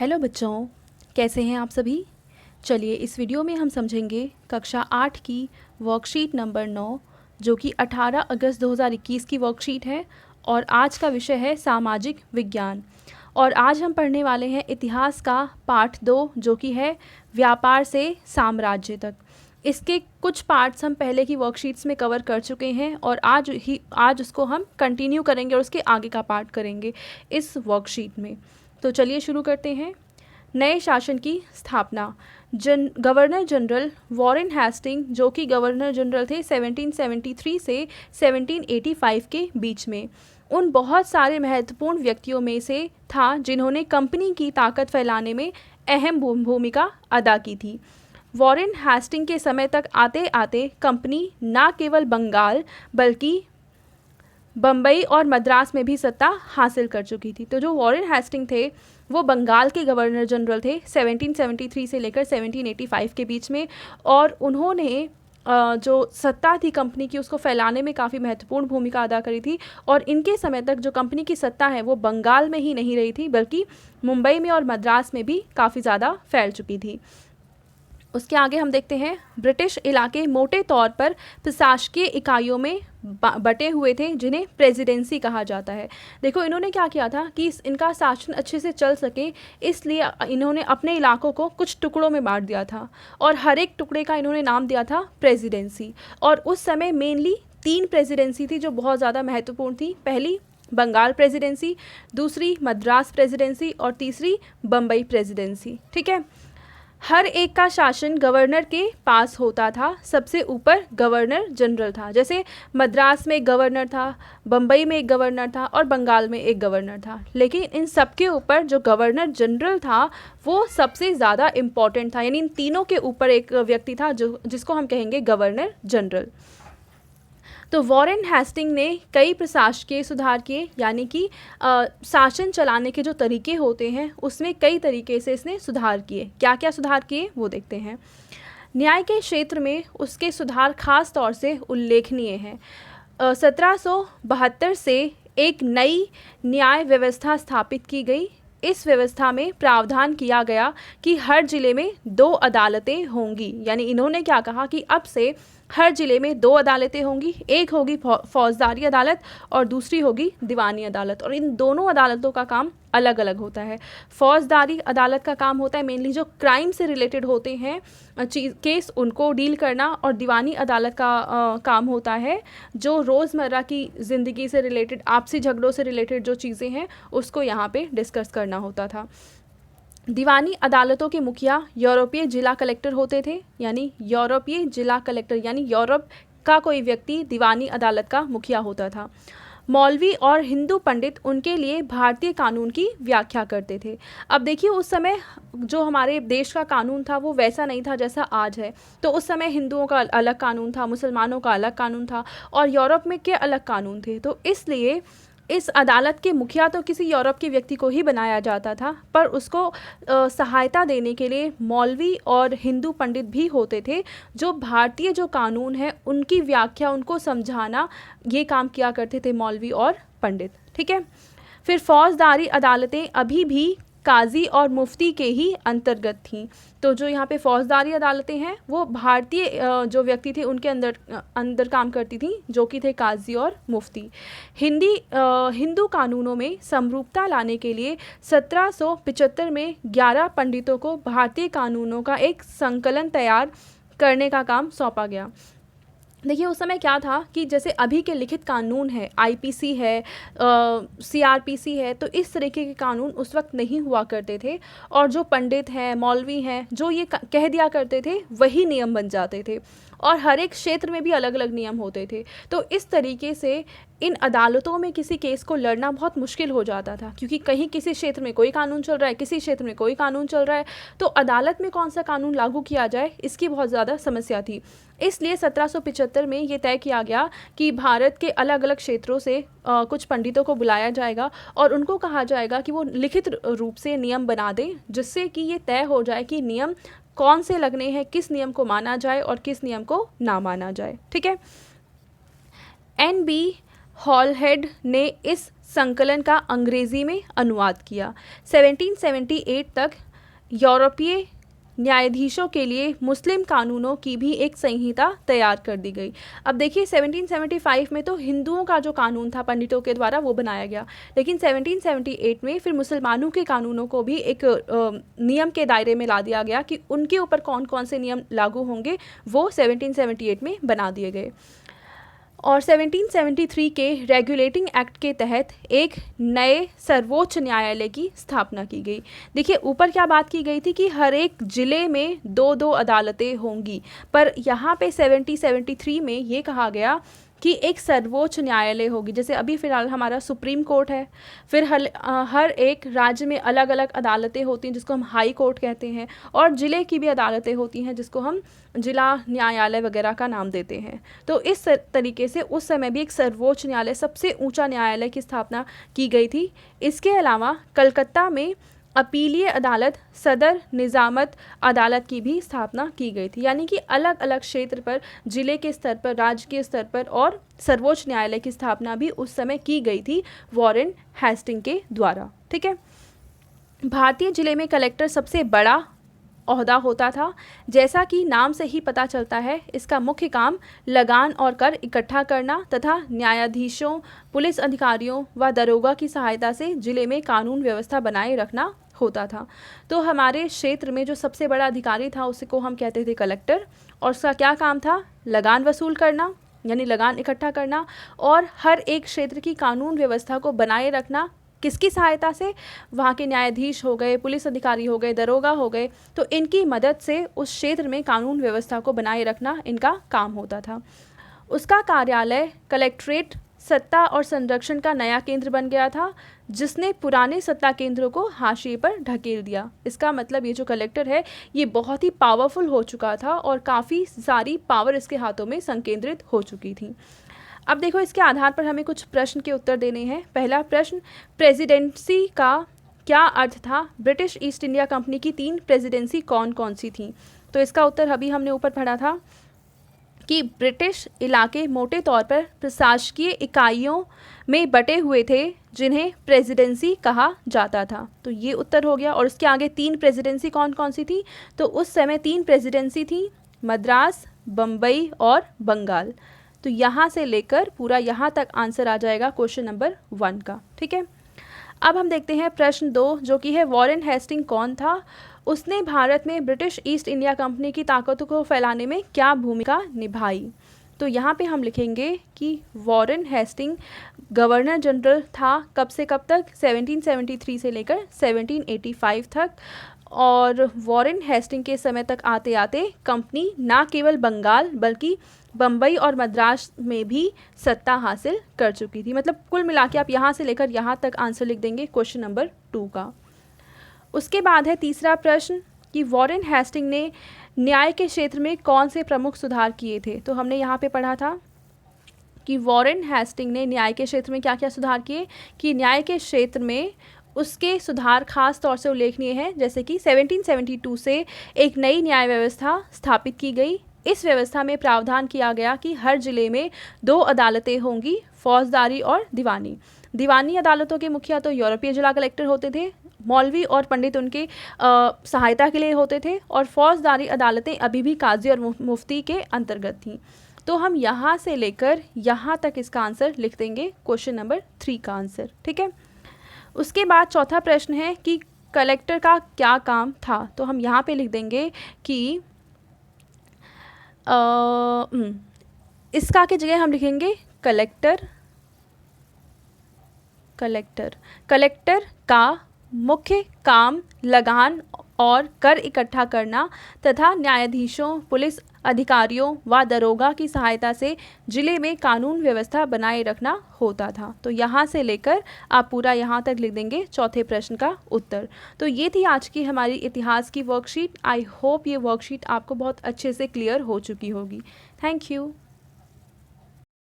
Hello बच्चों, कैसे हैं आप सभी। चलिए इस वीडियो में हम समझेंगे कक्षा 8 की वर्कशीट नंबर 9 जो कि 18 अगस्त 2021 की वर्कशीट है और आज का विषय है सामाजिक विज्ञान। और आज हम पढ़ने वाले हैं इतिहास का पाठ 2 जो कि है व्यापार से साम्राज्य तक। इसके कुछ पार्ट्स हम पहले की वर्कशीट्स में कवर कर चुके हैं और आज उसको हम कंटिन्यू करेंगे और उसके आगे का पार्ट करेंगे इस वर्कशीट में। तो चलिए शुरू करते हैं। नए शासन की स्थापना। गवर्नर जनरल वॉरेन हेस्टिंग जो कि गवर्नर जनरल थे 1773 से 1785 के बीच में, उन बहुत सारे महत्वपूर्ण व्यक्तियों में से था जिन्होंने कंपनी की ताकत फैलाने में अहम भूमिका अदा की थी। वॉरेन हेस्टिंग के समय तक आते आते कंपनी न केवल बंगाल बल्कि बम्बई और मद्रास में भी सत्ता हासिल कर चुकी थी। तो जो वॉरेन हेस्टिंग थे वो बंगाल के गवर्नर जनरल थे 1773 से लेकर 1785 के बीच में, और उन्होंने जो सत्ता थी कंपनी की उसको फैलाने में काफ़ी महत्वपूर्ण भूमिका अदा करी थी। और इनके समय तक जो कंपनी की सत्ता है वो बंगाल में ही नहीं रही थी बल्कि मुंबई में और मद्रास में भी काफ़ी ज़्यादा फैल चुकी थी। उसके आगे हम देखते हैं ब्रिटिश इलाके मोटे तौर पर प्रशासकीय इकाइयों में बटे हुए थे जिन्हें प्रेसिडेंसी कहा जाता है। देखो इन्होंने क्या किया था कि इनका शासन अच्छे से चल सके इसलिए इन्होंने अपने इलाकों को कुछ टुकड़ों में बांट दिया था और हर एक टुकड़े का इन्होंने नाम दिया था प्रेसिडेंसी। और उस समय मेनली 3 प्रेसिडेंसी थी जो बहुत ज़्यादा महत्वपूर्ण थी। पहली बंगाल प्रेसिडेंसी, दूसरी मद्रास प्रेसिडेंसी और तीसरी बम्बई प्रेसिडेंसी। ठीक है, हर एक का शासन गवर्नर के पास होता था। सबसे ऊपर गवर्नर जनरल था। जैसे मद्रास में एक गवर्नर था, बम्बई में एक गवर्नर था और बंगाल में एक गवर्नर था। लेकिन इन सबके ऊपर जो गवर्नर जनरल था वो सबसे ज़्यादा इम्पॉर्टेंट था, यानी इन तीनों के ऊपर एक व्यक्ति था जिसको हम कहेंगे गवर्नर जनरल। तो वॉरेन हेस्टिंग ने कई प्रशासकीय सुधार किए, यानी कि शासन चलाने के जो तरीके होते हैं उसमें कई तरीके से इसने सुधार किए। क्या क्या सुधार किए वो देखते हैं। न्याय के क्षेत्र में उसके सुधार खास तौर से उल्लेखनीय हैं। 1772 से एक नई न्याय व्यवस्था स्थापित की गई। इस व्यवस्था में प्रावधान किया गया कि हर जिले में 2 अदालतें होंगी, यानी इन्होंने क्या कहा कि अब से हर जिले में 2 अदालतें होंगी। एक होगी फौजदारी अदालत और दूसरी होगी दीवानी अदालत, और इन दोनों अदालतों का काम अलग अलग होता है। फौजदारी अदालत का काम होता है मेनली जो क्राइम से रिलेटेड होते हैं केस उनको डील करना, और दीवानी अदालत का काम होता है जो रोज़मर्रा की ज़िंदगी से रिलेटेड, आपसी झगड़ों से रिलेटेड जो चीज़ें हैं उसको यहाँ पे डिस्कस करना होता था। दीवानी अदालतों के मुखिया यूरोपीय जिला कलेक्टर होते थे, यानी यूरोपीय जिला कलेक्टर यानी यूरोप का कोई व्यक्ति दीवानी अदालत का मुखिया होता था। मौलवी और हिंदू पंडित उनके लिए भारतीय कानून की व्याख्या करते थे। अब देखिए उस समय जो हमारे देश का कानून था वो वैसा नहीं था जैसा आज है। तो उस समय हिंदुओं का अलग कानून था, मुसलमानों का अलग कानून था और यूरोप में के अलग कानून थे। तो इसलिए इस अदालत के मुखिया तो किसी यूरोप के व्यक्ति को ही बनाया जाता था, पर उसको सहायता देने के लिए मौलवी और हिंदू पंडित भी होते थे जो भारतीय जो कानून है उनकी व्याख्या, उनको समझाना, ये काम किया करते थे मौलवी और पंडित। ठीक है, फिर फौजदारी अदालतें अभी भी काजी और मुफ्ती के ही अंतर्गत थीं। तो जो यहाँ पे फौजदारी अदालतें हैं वो भारतीय जो व्यक्ति थे उनके अंदर काम करती थी, जो कि थे काजी और मुफ्ती। हिंदू कानूनों में समरूपता लाने के लिए 1775 में 11 पंडितों को भारतीय कानूनों का एक संकलन तैयार करने का काम सौंपा गया। देखिए उस समय क्या था कि जैसे अभी के लिखित कानून है, आईपीसी है, सीआरपीसी है, तो इस तरीके के कानून उस वक्त नहीं हुआ करते थे। और जो पंडित हैं, मौलवी हैं, जो ये कह दिया करते थे वही नियम बन जाते थे, और हर एक क्षेत्र में भी अलग अलग नियम होते थे। तो इस तरीके से इन अदालतों में किसी केस को लड़ना बहुत मुश्किल हो जाता था, क्योंकि कहीं किसी क्षेत्र में कोई कानून चल रहा है, किसी क्षेत्र में कोई कानून चल रहा है, तो अदालत में कौन सा कानून लागू किया जाए इसकी बहुत ज़्यादा समस्या थी। इसलिए 1775 में ये तय किया गया कि भारत के अलग अलग क्षेत्रों से कुछ पंडितों को बुलाया जाएगा और उनको कहा जाएगा कि वो लिखित रूप से नियम बना दें, जिससे कि ये तय हो जाए कि नियम कौन से लगने हैं, किस नियम को माना जाए और किस नियम को ना माना जाए। ठीक है, NB हॉलहेड ने इस संकलन का अंग्रेजी में अनुवाद किया। 1778 तक यूरोपीय न्यायाधीशों के लिए मुस्लिम कानूनों की भी एक संहिता तैयार कर दी गई। अब देखिए 1775 में तो हिंदुओं का जो कानून था पंडितों के द्वारा वो बनाया गया, लेकिन 1778 में फिर मुसलमानों के कानूनों को भी एक नियम के दायरे में ला दिया गया कि उनके ऊपर कौन कौन से नियम लागू होंगे, वो 1778 में बना दिए गए। और 1773 के रेगुलेटिंग एक्ट के तहत एक नए सर्वोच्च न्यायालय की स्थापना की गई। देखिए ऊपर क्या बात की गई थी कि हर एक ज़िले में 2-2 अदालतें होंगी, पर यहाँ पे 1773 में ये कहा गया कि एक सर्वोच्च न्यायालय होगी। जैसे अभी फ़िलहाल हमारा सुप्रीम कोर्ट है, फिर हर एक राज्य में अलग अलग अदालतें होती हैं जिसको हम हाई कोर्ट कहते हैं, और ज़िले की भी अदालतें होती हैं जिसको हम जिला न्यायालय वगैरह का नाम देते हैं। तो इस तरीके से उस समय भी एक सर्वोच्च न्यायालय, सबसे ऊंचा न्यायालय की स्थापना की गई थी। इसके अलावा कलकत्ता में अपीलीय अदालत, सदर निज़ामत अदालत की भी स्थापना की गई थी। यानी कि अलग अलग क्षेत्र पर, जिले के स्तर पर, राज्य के स्तर पर और सर्वोच्च न्यायालय की स्थापना भी उस समय की गई थी वॉरेन हेस्टिंग के द्वारा। ठीक है। भारतीय जिले में कलेक्टर सबसे बड़ा ओहदा होता था। जैसा कि नाम से ही पता चलता है, इसका मुख्य काम लगान और कर इकट्ठा करना तथा न्यायाधीशों, पुलिस अधिकारियों व दरोगा की सहायता से जिले में कानून व्यवस्था बनाए रखना होता था। तो हमारे क्षेत्र में जो सबसे बड़ा अधिकारी था उसी को हम कहते थे कलेक्टर, और उसका क्या काम था? लगान वसूल करना, यानी लगान इकट्ठा करना, और हर एक क्षेत्र की कानून व्यवस्था को बनाए रखना। किसकी सहायता से? वहाँ के न्यायाधीश हो गए, पुलिस अधिकारी हो गए, दरोगा हो गए, तो इनकी मदद से उस क्षेत्र में कानून व्यवस्था को बनाए रखना इनका काम होता था। उसका कार्यालय कलेक्ट्रेट सत्ता और संरक्षण का नया केंद्र बन गया था, जिसने पुराने सत्ता केंद्रों को हाशिए पर ढकेल दिया। इसका मतलब ये जो कलेक्टर है ये बहुत ही पावरफुल हो चुका था और काफ़ी सारी पावर इसके हाथों में संकेंद्रित हो चुकी थी। अब देखो इसके आधार पर हमें कुछ प्रश्न के उत्तर देने हैं। पहला प्रश्न, प्रेसिडेंसी का क्या अर्थ था? ब्रिटिश ईस्ट इंडिया कंपनी की 3 प्रेसिडेंसी कौन कौन सी थी? तो इसका उत्तर अभी हमने ऊपर पढ़ा था कि ब्रिटिश इलाके मोटे तौर पर प्रशासकीय इकाइयों में बटे हुए थे जिन्हें प्रेसिडेंसी कहा जाता था। तो ये उत्तर हो गया। और इसके आगे 3 प्रेसिडेंसी कौन कौन सी थी? तो उस समय 3 प्रेसिडेंसी थी, मद्रास, बम्बई और बंगाल। तो यहाँ से लेकर पूरा यहाँ तक आंसर आ जाएगा क्वेश्चन नंबर 1 का। ठीक है। अब हम देखते हैं प्रश्न 2, जो कि है वॉरेन हेस्टिंग कौन था? उसने भारत में ब्रिटिश ईस्ट इंडिया कंपनी की ताकतों को फैलाने में क्या भूमिका निभाई? तो यहाँ पे हम लिखेंगे कि वॉरेन हेस्टिंग गवर्नर जनरल था। कब से कब तक? 1773 से लेकर 1785 तक। और वॉरेन हेस्टिंग के समय तक आते आते कंपनी ना केवल बंगाल बल्कि बम्बई और मद्रास में भी सत्ता हासिल कर चुकी थी। मतलब कुल मिला के आप यहाँ से लेकर यहाँ तक आंसर लिख देंगे क्वेश्चन नंबर 2 का। उसके बाद है तीसरा प्रश्न कि वॉरेन हेस्टिंग ने न्याय के क्षेत्र में कौन से प्रमुख सुधार किए थे? तो हमने यहाँ पे पढ़ा था कि वॉरेन हेस्टिंग ने न्याय के क्षेत्र में क्या क्या सुधार किए, कि न्याय के क्षेत्र में उसके सुधार खास तौर से उल्लेखनीय है। जैसे कि 1772 से एक नई न्याय व्यवस्था स्थापित की गई। इस व्यवस्था में प्रावधान किया गया कि हर जिले में 2 अदालतें होंगी, फौजदारी और दीवानी। दीवानी अदालतों के मुखिया तो यूरोपीय जिला कलेक्टर होते थे, मौलवी और पंडित उनके सहायता के लिए होते थे, और फौजदारी अदालतें अभी भी काजी और मुफ्ती के अंतर्गत थीं। तो हम यहाँ से लेकर यहाँ तक इसका आंसर लिख देंगे क्वेश्चन नंबर 3 का आंसर। ठीक है। उसके बाद चौथा प्रश्न है कि कलेक्टर का क्या काम था? तो हम यहाँ पे लिख देंगे कि इसका की जगह हम लिखेंगे कलेक्टर का मुख्य काम लगान और कर इकट्ठा करना तथा न्यायाधीशों, पुलिस अधिकारियों व दरोगा की सहायता से जिले में कानून व्यवस्था बनाए रखना होता था। तो यहाँ से लेकर आप पूरा यहाँ तक लिख देंगे चौथे प्रश्न का उत्तर। तो ये थी आज की हमारी इतिहास की वर्कशीट। आई होप ये वर्कशीट आपको बहुत अच्छे से क्लियर हो चुकी होगी। Thank you.